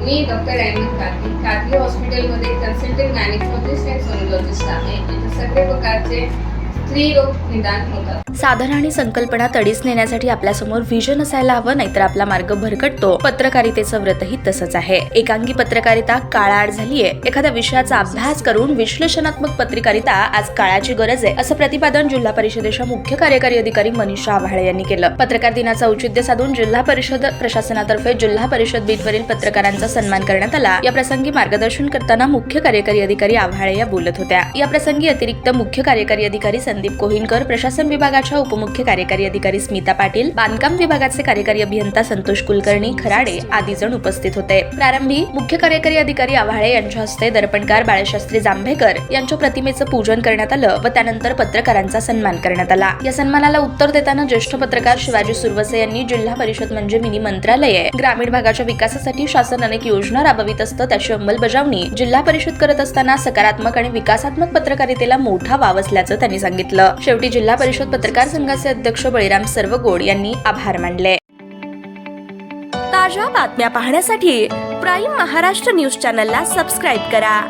मी doctor Ahmad काकी हॉस्पिटलमध्ये consultant gynaecologist आणि सोनोलॉजिस्ट आहे. इथे सगळे प्रकारचे स्त्री रोग निदान होतात. साधन आणि संकल्पना तडीस नेण्यासाठी आपल्यासमोर व्हिजन असायला हवं, नाहीतर आपला मार्ग भरकटतो. पत्रकारितेचं व्रतही तसंच आहे. एकांगी पत्रकारिता काळाआड झालीये. एखाद्या विषयाचा अभ्यास करून विश्लेषणात्मक पत्रकारिता आज काळाची गरज आहे, असं प्रतिपादन जिल्हा परिषदेच्या मुख्य कार्यकारी अधिकारी मनीषा आव्हाळे यांनी केलं. पत्रकार दिनाचं औचित्य साधून जिल्हा परिषद प्रशासनातर्फे जिल्हा परिषद बीटवरील पत्रकारांचा सन्मान करण्यात आला. या प्रसंगी मार्गदर्शन करताना मुख्य कार्यकारी अधिकारी आव्हाळे या बोलत होत्या. या प्रसंगी अतिरिक्त मुख्य कार्यकारी अधिकारी संदीप कोहिनकर, प्रशासन विभागाच्या उपमुख्य कार्यकारी अधिकारी स्मिता पाटील, बांधकाम विभागाचे कार्यकारी अभियंता संतोष कुलकर्णी खराडे आदी जण उपस्थित होते. प्रारंभी मुख्य कार्यकारी अधिकारी आव्हाळे यांच्या हस्ते दर्पणकार बाळशास्त्री जांभेकर यांच्या प्रतिमेचं पूजन करण्यात आलं व त्यानंतर पत्रकारांचा सन्मान करण्यात आला. या सन्मानाला उत्तर देताना ज्येष्ठ पत्रकार शिवाजी सुरवसे यांनी जिल्हा परिषद म्हणजे मिनी मंत्रालय आहे. ग्रामीण भागाच्या विकासासाठी शासन अनेक योजना राबवित असतं, त्याची अंमलबजावणी जिल्हा परिषद करत असताना सकारात्मक आणि विकासात्मक पत्रकारितेला मोठा वाव असल्याचं त्यांनी सांगितलं. शेवटी जिल्हा परिषद पत्रकार संघाचे अध्यक्ष बळीराम सर्वगोड यांनी आभार मानले. ताज्या बातम्या पाहण्यासाठी प्राईम महाराष्ट्र न्यूज चॅनलला सबस्क्राईब करा.